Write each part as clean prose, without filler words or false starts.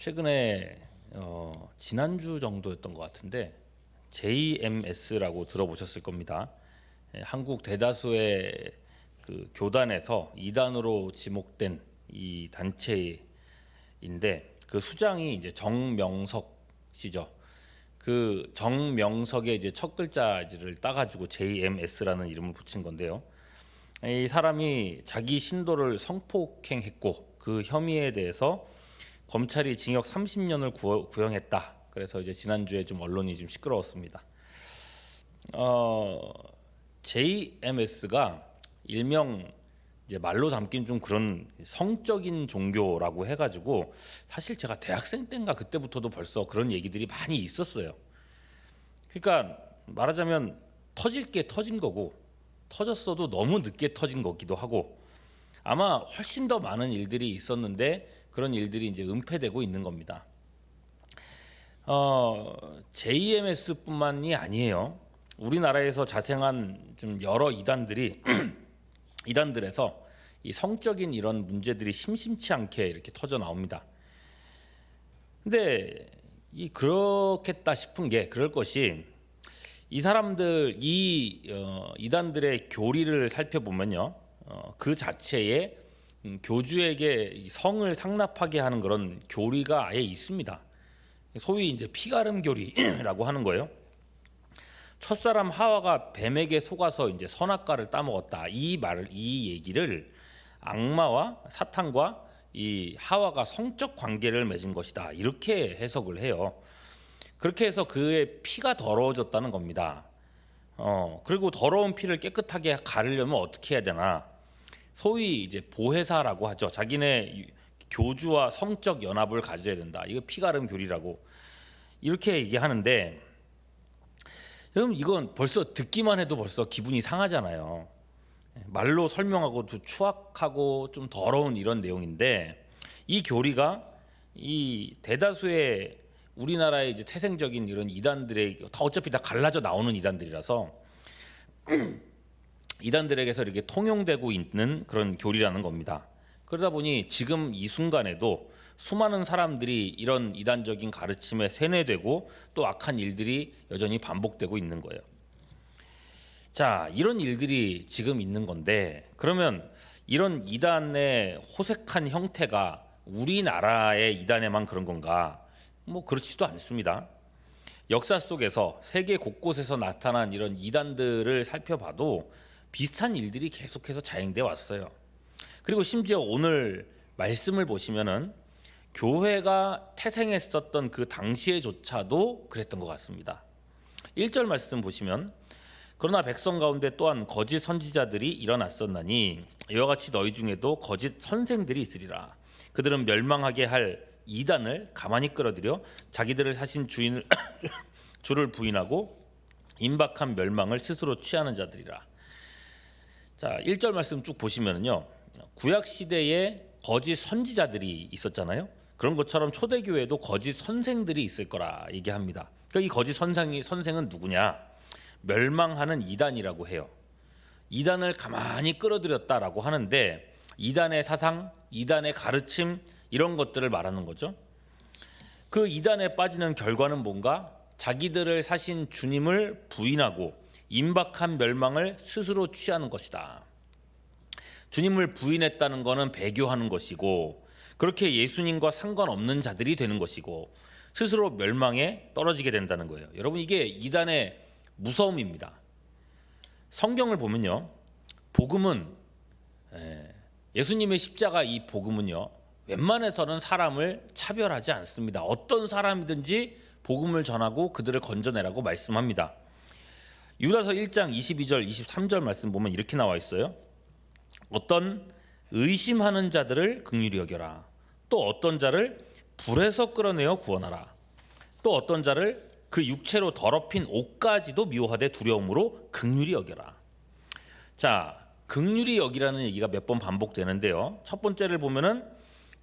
최근에 지난주 정도였던 것 같은데 JMS라고 들어보셨을 겁니다. 한국 대다수의 그 교단에서 이단으로 지목된 이 단체인데 그 수장이 이제 정명석 씨죠. 그 정명석의 이제 첫 글자를 따가지고 JMS라는 이름을 붙인 건데요. 이 사람이 자기 신도를 성폭행했고 그 혐의에 대해서 검찰이 징역 30년을 구형했다. 그래서 이제 지난주에 좀 언론이 좀 시끄러웠습니다. JMS가 일명 이제 말로 담긴 좀 그런 성적인 종교라고 해가지고 사실 제가 대학생 때인가 그때부터도 벌써 그런 얘기들이 많이 있었어요. 그러니까 말하자면 터질 게 터진 거고 터졌어도 너무 늦게 터진 거기도 하고 아마 훨씬 더 많은 일들이 있었는데 그런 일들이 이제 은폐되고 있는 겁니다. JMS뿐만이 아니에요. 우리나라에서 자생한 좀 여러 이단들이 이단들에서 이 성적인 이런 문제들이 심심치 않게 이렇게 터져 나옵니다. 근데 이 그렇겠다 싶은 게 그럴 것이 이 사람들 이단들의 교리를 살펴보면요, 그 자체에 교주에게 성을 상납하게 하는 그런 교리가 아예 있습니다. 소위 이제 피가름 교리라고 하는 거예요. 첫사람 하와가 뱀에게 속아서 이제 선악과를 따먹었다. 이 얘기를 악마와 사탄과 이 하와가 성적 관계를 맺은 것이다. 이렇게 해석을 해요. 그렇게 해서 그의 피가 더러워졌다는 겁니다. 그리고 더러운 피를 깨끗하게 가르려면 어떻게 해야 되나? 소위 이제 보혜사라고 하죠. 자기네 교주와 성적 연합을 가져야 된다. 이거 피가름 교리라고 이렇게 얘기하는데, 여러분 이건 벌써 듣기만 해도 벌써 기분이 상하잖아요. 말로 설명하고도 추악하고 좀 더러운 이런 내용인데 이 교리가 이 대다수의 우리나라의 이제 태생적인 이런 이단들의 다 어차피 다 갈라져 나오는 이단들이라서 이단들에게서 이렇게 통용되고 있는 그런 교리라는 겁니다. 그러다 보니 지금 이 순간에도 수많은 사람들이 이런 이단적인 가르침에 세뇌되고 또 악한 일들이 여전히 반복되고 있는 거예요. 자, 이런 일들이 지금 있는 건데 그러면 이런 이단의 호색한 형태가 우리나라의 이단에만 그런 건가? 뭐 그렇지도 않습니다. 역사 속에서 세계 곳곳에서 나타난 이런 이단들을 살펴봐도 비슷한 일들이 계속해서 자행돼 왔어요. 그리고 심지어 오늘 말씀을 보시면은 교회가 태생했었던 그 당시에조차도 그랬던 것 같습니다. 1절 말씀 보시면 그러나 백성 가운데 또한 거짓 선지자들이 일어났었나니 이와 같이 너희 중에도 거짓 선생들이 있으리라. 그들은 멸망하게 할 이단을 가만히 끌어들여 자기들을 사신 주를 부인하고 임박한 멸망을 스스로 취하는 자들이라. 자, 1절 말씀 쭉 보시면요, 구약 시대에 거짓 선지자들이 있었잖아요. 그런 것처럼 초대교회도 거짓 선생들이 있을 거라 얘기합니다. 그러니까 이 거짓 선생은 누구냐? 멸망하는 이단이라고 해요. 이단을 가만히 끌어들였다라고 하는데 이단의 사상, 이단의 가르침 이런 것들을 말하는 거죠. 그 이단에 빠지는 결과는 뭔가? 자기들을 사신 주님을 부인하고 임박한 멸망을 스스로 취하는 것이다. 주님을 부인했다는 것은 배교하는 것이고 그렇게 예수님과 상관없는 자들이 되는 것이고 스스로 멸망에 떨어지게 된다는 거예요. 여러분 이게 이단의 무서움입니다. 성경을 보면요, 복음은 예수님의 십자가 이 복음은요 웬만해서는 사람을 차별하지 않습니다. 어떤 사람이든지 복음을 전하고 그들을 건져내라고 말씀합니다. 유다서 1장 22절 23절 말씀 보면 이렇게 나와 있어요. 어떤 의심하는 자들을 긍휼히 여겨라. 또 어떤 자를 불에서 끌어내어 구원하라. 또 어떤 자를 그 육체로 더럽힌 옷까지도 미워하되 두려움으로 긍휼히 여겨라. 자, 긍휼히 여기라는 얘기가 몇 번 반복되는데요. 첫 번째를 보면은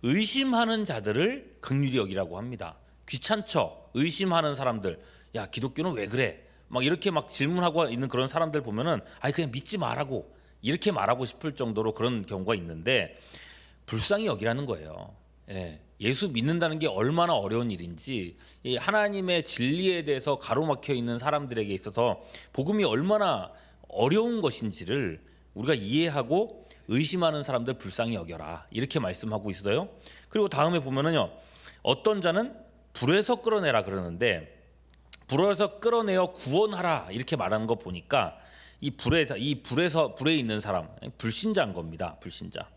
의심하는 자들을 긍휼히 여기라고 합니다. 귀찮죠? 의심하는 사람들. 야, 기독교는 왜 그래? 막 이렇게 막 질문하고 있는 그런 사람들 보면은 아니 그냥 믿지 말라고 이렇게 말하고 싶을 정도로 그런 경우가 있는데 불쌍히 여기라는 거예요. 예. 예수 믿는다는 게 얼마나 어려운 일인지, 이 하나님의 진리에 대해서 가로막혀 있는 사람들에게 있어서 복음이 얼마나 어려운 것인지를 우리가 이해하고 의심하는 사람들 불쌍히 여겨라, 이렇게 말씀하고 있어요. 그리고 다음에 보면은요, 어떤 자는 불에서 끌어내라 그러는데, 불에서 끌어내어 구원하라 이렇게 말하는 거 보니까 이 불에 있는 사람, 불신자인 겁니다. 불신자.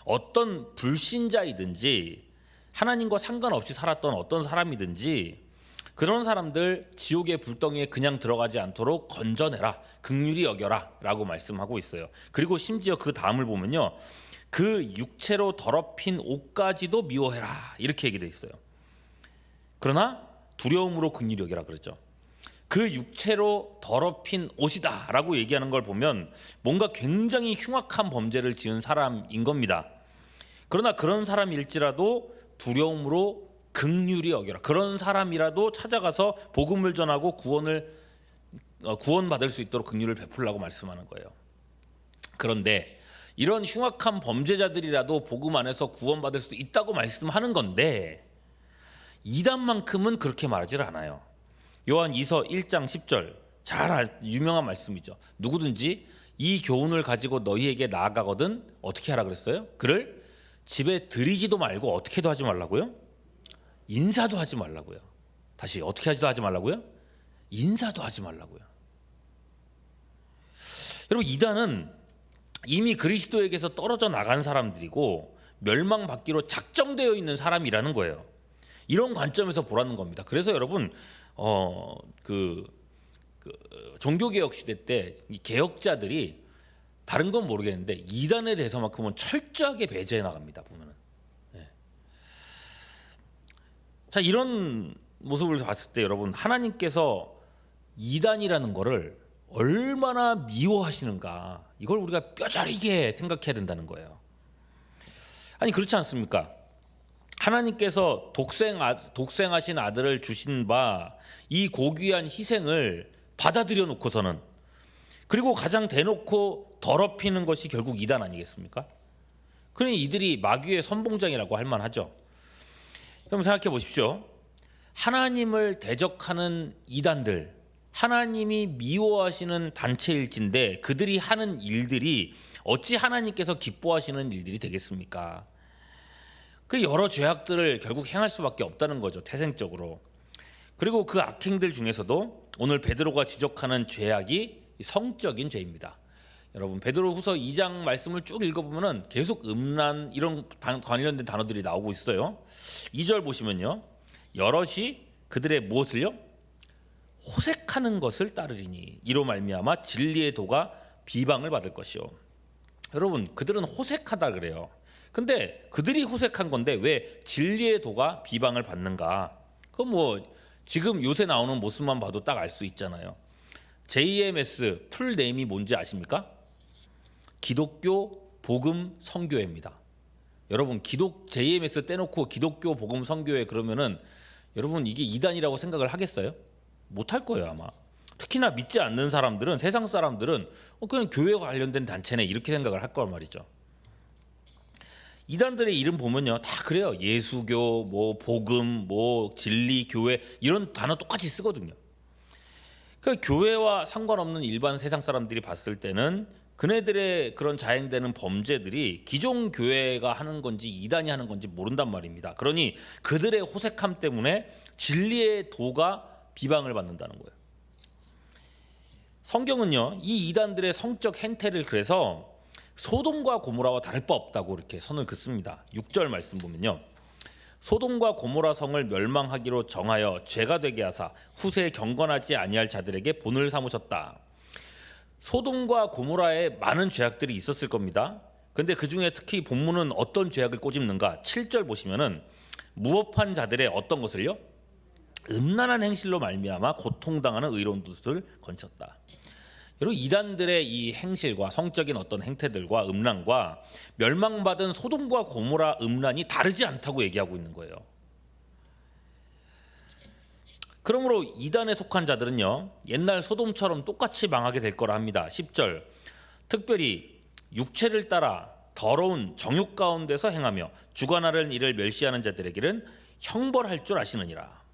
어떤 불신자이든지 하나님과 상관없이 살았던 어떤 사람이든지 그런 사람들 지옥의 불덩이에 그냥 들어가지 않도록 건져내라, 긍휼히 여겨라 라고 말씀하고 있어요. 그리고 심지어 그 다음을 보면요, 그 육체로 더럽힌 옷까지도 미워해라 이렇게 얘기되어 있어요. 그러나 두려움으로 긍휼히 여겨라 그러죠. 그 육체로 더럽힌 옷이다 라고 얘기하는 걸 보면 뭔가 굉장히 흉악한 범죄를 지은 사람인 겁니다. 그러나 그런 사람일지라도 두려움으로 긍휼히 여겨라, 그런 사람이라도 찾아가서 복음을 전하고 구원받을 수 있도록 긍휼을 베풀라고 말씀하는 거예요. 그런데 이런 흉악한 범죄자들이라도 복음 안에서 구원받을 수 있다고 말씀하는 건데 이단만큼은 그렇게 말하지 않아요. 요한 2서 1장 10절 잘 유명한 말씀이죠. 누구든지 이 교훈을 가지고 너희에게 나아가거든 어떻게 하라 그랬어요? 그를 집에 들이지도 말고 어떻게도 하지 말라고요? 인사도 하지 말라고요. 다시 어떻게 하지도 말라고요? 인사도 하지 말라고요. 여러분, 이단은 이미 그리스도에게서 떨어져 나간 사람들이고 멸망받기로 작정되어 있는 사람이라는 거예요. 이런 관점에서 보라는 겁니다. 그래서 여러분, 종교개혁 시대 때 이 개혁자들이 다른 건 모르겠는데 이단에 대해서만큼은 철저하게 배제해 나갑니다. 보면은. 네. 자, 이런 모습을 봤을 때 여러분, 하나님께서 이단이라는 거를 얼마나 미워하시는가, 이걸 우리가 뼈저리게 생각해야 된다는 거예요. 아니, 그렇지 않습니까? 하나님께서 독생하신 아들을 주신 바 이 고귀한 희생을 받아들여 놓고서는, 그리고 가장 대놓고 더럽히는 것이 결국 이단 아니겠습니까? 그러니 이들이 마귀의 선봉장이라고 할 만하죠. 여러분, 생각해 보십시오. 하나님을 대적하는 이단들, 하나님이 미워하시는 단체일진데 그들이 하는 일들이 어찌 하나님께서 기뻐하시는 일들이 되겠습니까? 그 여러 죄악들을 결국 행할 수밖에 없다는 거죠, 태생적으로. 그리고 그 악행들 중에서도 오늘 베드로가 지적하는 죄악이 성적인 죄입니다. 여러분, 베드로후서 2장 말씀을 쭉 읽어보면은 계속 음란 이런 관련된 단어들이 나오고 있어요. 2절 보시면요, 여럿이 그들의 무엇을요? 호색하는 것을 따르리니 이로 말미암아 진리의 도가 비방을 받을 것이요. 여러분, 그들은 호색하다 그래요. 근데 그들이 호색한 건데 왜 진리의 도가 비방을 받는가? 그건 뭐 지금 요새 나오는 모습만 봐도 딱 알 수 있잖아요. JMS 풀네임이 뭔지 아십니까? 기독교 복음 선교회입니다. 여러분, JMS 떼놓고 기독교 복음 선교회 그러면은 여러분, 이게 이단이라고 생각을 하겠어요? 못할 거예요, 아마. 특히나 믿지 않는 사람들은, 세상 사람들은 그냥 교회와 관련된 단체네 이렇게 생각을 할 거란 말이죠. 이단들의 이름 보면요, 다 그래요. 예수교, 뭐 복음, 뭐 진리, 교회 이런 단어 똑같이 쓰거든요. 그 교회와 상관없는 일반 세상 사람들이 봤을 때는 그네들의 그런 자행되는 범죄들이 기존 교회가 하는 건지 이단이 하는 건지 모른단 말입니다. 그러니 그들의 호색함 때문에 진리의 도가 비방을 받는다는 거예요. 성경은요, 이 이단들의 성적 행태를 그래서 소돔과 고모라와 다를 바 없다고 이렇게 선을 긋습니다. 6절 말씀 보면요, 소돔과 고모라 성을 멸망하기로 정하여 죄가 되게 하사 후세에 경건하지 아니할 자들에게 본을 삼으셨다. 소돔과 고모라에 많은 죄악들이 있었을 겁니다. 근데 그 중에 특히 본문은 어떤 죄악을 꼬집는가? 7절 보시면은 무법한 자들의 어떤 것을요? 음란한 행실로 말미암아 고통당하는 의로운들을 건졌다. 여러분, 이단들의 이 행실과 성적인 어떤 행태들과 음란과 멸망받은 소돔과 고모라 음란이 다르지 않다고 얘기하고 있는 거예요. 그러므로 이단에 속한 자들은요, 옛날 소돔처럼 똑같이 망하게 될 거라 합니다. 10절, 특별히 육체를 따라 더러운 정욕 가운데서 행하며 주관하려는 일을 멸시하는 자들에게는 형벌할 줄 아시느니라.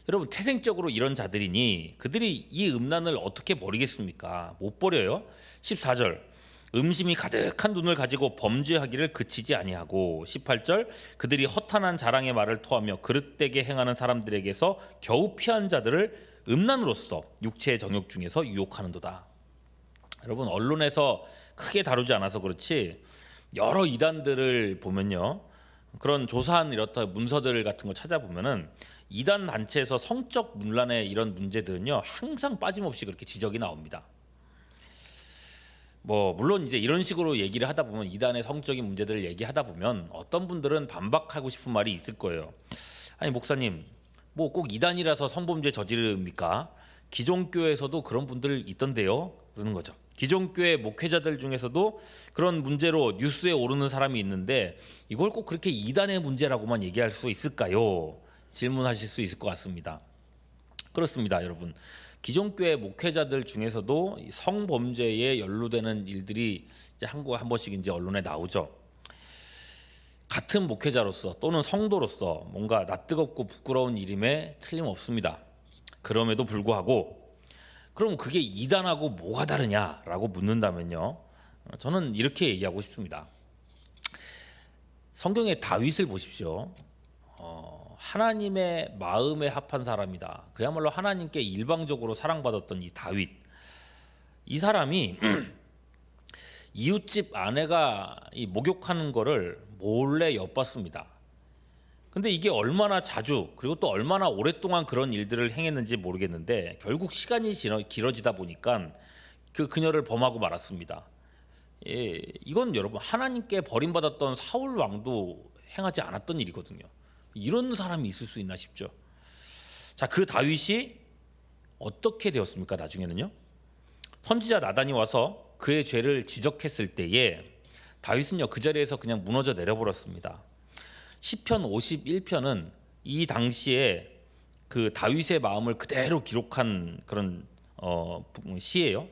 여러분, 태생적으로 이런 자들이니 그들이 이 음란을 어떻게 버리겠습니까? 못 버려요. 14절 음심이 가득한 눈을 가지고 범죄하기를 그치지 아니하고, 18절 그들이 허탄한 자랑의 말을 토하며 그릇되게 행하는 사람들에게서 겨우 피한 자들을 음란으로서 육체의 정욕 중에서 유혹하는도다. 여러분, 언론에서 크게 다루지 않아서 그렇지 여러 이단들을 보면요, 그런 조사한 이렇다 문서들 같은 거 찾아보면은 이단 단체에서 성적 문란의 이런 문제들은요 항상 빠짐없이 그렇게 지적이 나옵니다. 뭐 물론 이제 이런 식으로 얘기를 하다 보면, 이단의 성적인 문제들을 얘기하다 보면 어떤 분들은 반박하고 싶은 말이 있을 거예요. 아니 목사님, 뭐 꼭 이단이라서 성범죄 저지릅니까? 기존 교회에서도 그런 분들 있던데요, 그러는 거죠. 기존 교회 목회자들 중에서도 그런 문제로 뉴스에 오르는 사람이 있는데 이걸 꼭 그렇게 이단의 문제라고만 얘기할 수 있을까요? 질문하실 수 있을 것 같습니다. 그렇습니다, 여러분. 기존 교회 목회자들 중에서도 성범죄에 연루되는 일들이 이제 한 번씩 이제 언론에 나오죠. 같은 목회자로서 또는 성도로서 뭔가 낯뜨겁고 부끄러운 일임에 틀림없습니다. 그럼에도 불구하고 그럼 그게 이단하고 뭐가 다르냐라고 묻는다면요, 저는 이렇게 얘기하고 싶습니다. 성경의 다윗을 보십시오. 하나님의 마음에 합한 사람이다. 그야말로 하나님께 일방적으로 사랑받았던 이 다윗, 이 사람이 이웃집 아내가 이 목욕하는 거를 몰래 엿봤습니다. 근데 이게 얼마나 자주 그리고 또 얼마나 오랫동안 그런 일들을 행했는지 모르겠는데 결국 시간이 길어지다 보니까 그녀를 범하고 말았습니다. 예, 이건 여러분 하나님께 버림받았던 사울 왕도 행하지 않았던 일이거든요. 이런 사람이 있을 수 있나 싶죠. 자, 그 다윗이 어떻게 되었습니까? 나중에는요, 선지자 나단이 와서 그의 죄를 지적했을 때에 다윗은요 그 자리에서 그냥 무너져 내려버렸습니다. 시편 51편은 이 당시에 그 다윗의 마음을 그대로 기록한 그런 시예요.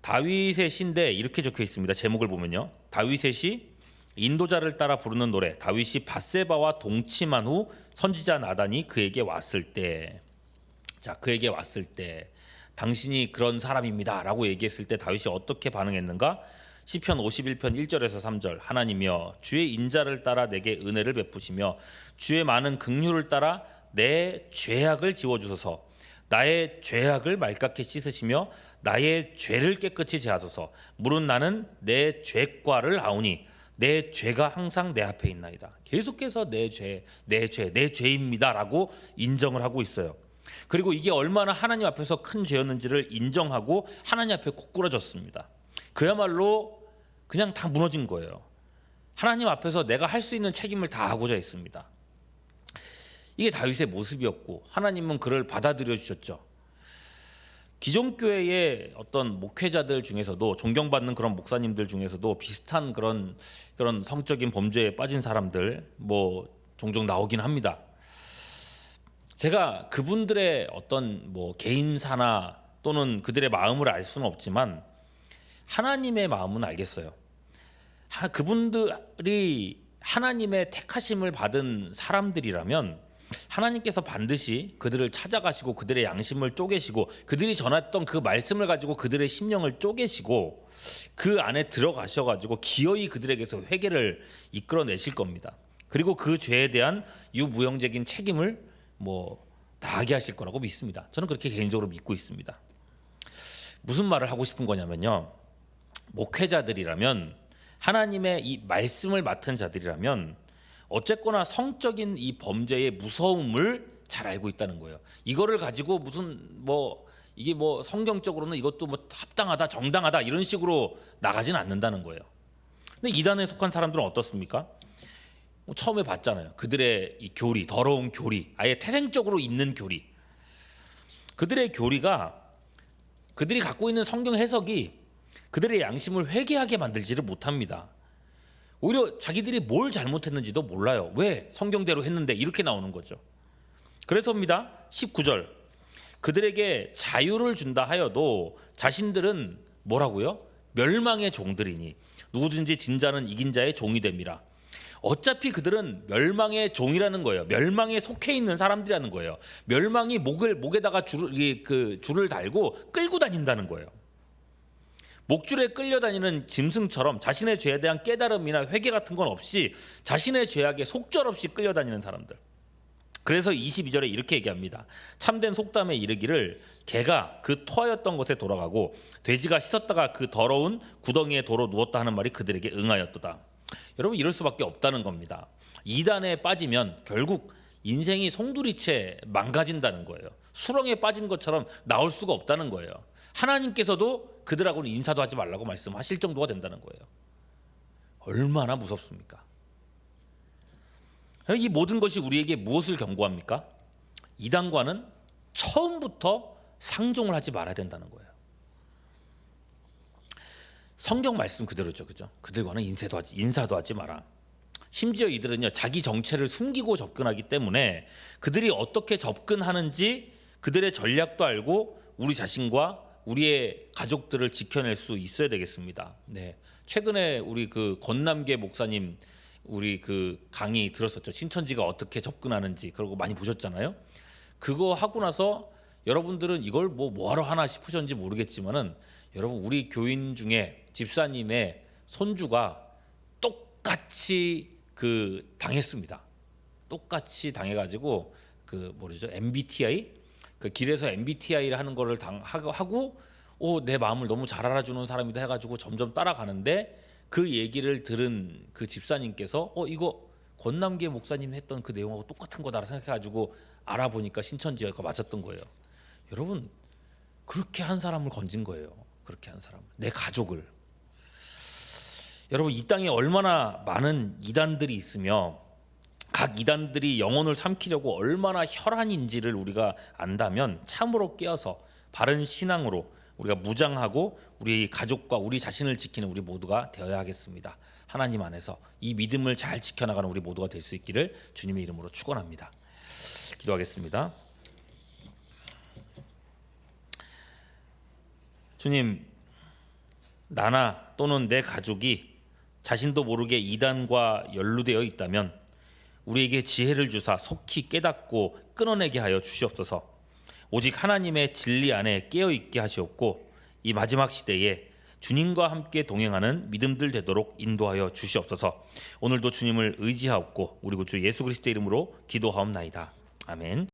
다윗의 시인데 이렇게 적혀 있습니다. 제목을 보면요, 다윗의 시 인도자를 따라 부르는 노래. 다윗이 밧세바와 동침한 후 선지자 나단이 그에게 왔을 때, 자, 그에게 왔을 때 당신이 그런 사람입니다라고 얘기했을 때 다윗이 어떻게 반응했는가? 시편 51편 1절에서 3절 하나님이여 주의 인자를 따라 내게 은혜를 베푸시며 주의 많은 긍휼을 따라 내 죄악을 지워주소서. 나의 죄악을 말갛게 씻으시며 나의 죄를 깨끗이 제하소서. 물은 나는 내 죄과를 아오니 내 죄가 항상 내 앞에 있나이다. 계속해서 내 죄입니다라고 인정을 하고 있어요. 그리고 이게 얼마나 하나님 앞에서 큰 죄였는지를 인정하고 하나님 앞에 고꾸라졌습니다. 그야말로 그냥 다 무너진 거예요. 하나님 앞에서 내가 할 수 있는 책임을 다 하고자 했습니다. 이게 다윗의 모습이었고 하나님은 그를 받아들여 주셨죠. 기존 교회의 어떤 목회자들 중에서도, 존경받는 그런 목사님들 중에서도 비슷한 그런 성적인 범죄에 빠진 사람들 뭐 종종 나오긴 합니다. 제가 그분들의 어떤 뭐 개인사나 또는 그들의 마음을 알 수는 없지만 하나님의 마음은 알겠어요. 그분들이 하나님의 택하심을 받은 사람들이라면 하나님께서 반드시 그들을 찾아가시고 그들의 양심을 쪼개시고 그들이 전했던 그 말씀을 가지고 그들의 심령을 쪼개시고 그 안에 들어가셔가지고 기어이 그들에게서 회개를 이끌어내실 겁니다. 그리고 그 죄에 대한 유무형적인 책임을 다하게 하실 거라고 믿습니다. 저는 그렇게 개인적으로 믿고 있습니다. 무슨 말을 하고 싶은 거냐면요, 목회자들이라면, 하나님의 이 말씀을 맡은 자들이라면 어쨌거나 성적인 이 범죄의 무서움을 잘 알고 있다는 거예요. 이거를 가지고 무슨 이게 성경적으로는 이것도 합당하다, 정당하다 이런 식으로 나가지는 않는다는 거예요. 근데 이단에 속한 사람들은 어떻습니까? 처음에 봤잖아요. 그들의 이 교리, 더러운 교리, 아예 태생적으로 있는 교리. 그들의 교리가, 그들이 갖고 있는 성경 해석이 그들의 양심을 회개하게 만들지를 못합니다. 오히려 자기들이 뭘 잘못했는지도 몰라요. 왜? 성경대로 했는데 이렇게 나오는 거죠. 그래서입니다. 19절 그들에게 자유를 준다 하여도 자신들은 뭐라고요? 멸망의 종들이니. 누구든지 진 자는 이긴 자의 종이 됨이라. 어차피 그들은 멸망의 종이라는 거예요. 멸망에 속해 있는 사람들이라는 거예요. 멸망이 목에다가 줄을 달고 끌고 다닌다는 거예요. 목줄에 끌려다니는 짐승처럼 자신의 죄에 대한 깨달음이나 회개 같은 건 없이 자신의 죄악에 속절없이 끌려다니는 사람들. 그래서 22절에 이렇게 얘기합니다. 참된 속담에 이르기를 개가 그 토하였던 곳에 돌아가고 돼지가 씻었다가 그 더러운 구덩이에 도로 누웠다 하는 말이 그들에게 응하였도다. 여러분, 이럴 수밖에 없다는 겁니다. 이단에 빠지면 결국 인생이 송두리째 망가진다는 거예요. 수렁에 빠진 것처럼 나올 수가 없다는 거예요. 하나님께서도 그들하고는 인사도 하지 말라고 말씀하실 정도가 된다는 거예요. 얼마나 무섭습니까? 이 모든 것이 우리에게 무엇을 경고합니까? 이단과는 처음부터 상종을 하지 말아야 된다는 거예요. 성경 말씀 그대로죠, 그죠? 그들과는 인사도 하지 마라. 심지어 이들은요, 자기 정체를 숨기고 접근하기 때문에 그들이 어떻게 접근하는지 그들의 전략도 알고 우리 자신과 우리의 가족들을 지켜낼 수 있어야 되겠습니다. 네, 최근에 우리 그 권남계 목사님 우리 그 강의 들었었죠. 신천지가 어떻게 접근하는지. 그러고 많이 보셨잖아요. 그거 하고 나서 여러분들은 이걸 뭐하러 하나 싶으셨는지 모르겠지만은, 여러분, 우리 교인 중에 집사님의 손주가 똑같이 당했습니다. 똑같이 당해가지고 MBTI, 그 길에서 MBTI를 하는 거를 하고 내 마음을 너무 잘 알아주는 사람이다 해가지고 점점 따라가는데, 그 얘기를 들은 그 집사님께서 이거 권남계 목사님 했던 그 내용하고 똑같은 거다 생각해가지고 알아보니까 신천지가 맞았던 거예요. 여러분, 그렇게 한 사람을 건진 거예요. 그렇게 한 사람을, 내 가족을. 여러분, 이 땅에 얼마나 많은 이단들이 있으며 각 이단들이 영혼을 삼키려고 얼마나 혈안인지를 우리가 안다면 참으로 깨어서 바른 신앙으로 우리가 무장하고 우리 가족과 우리 자신을 지키는 우리 모두가 되어야 하겠습니다. 하나님 안에서 이 믿음을 잘 지켜나가는 우리 모두가 될 수 있기를 주님의 이름으로 축원합니다. 기도하겠습니다. 주님, 나나 또는 내 가족이 자신도 모르게 이단과 연루되어 있다면 우리에게 지혜를 주사 속히 깨닫고 끊어내게 하여 주시옵소서. 오직 하나님의 진리 안에 깨어있게 하시옵고 이 마지막 시대에 주님과 함께 동행하는 믿음들 되도록 인도하여 주시옵소서. 오늘도 주님을 의지하옵고 우리 구주 예수 그리스도의 이름으로 기도하옵나이다. 아멘.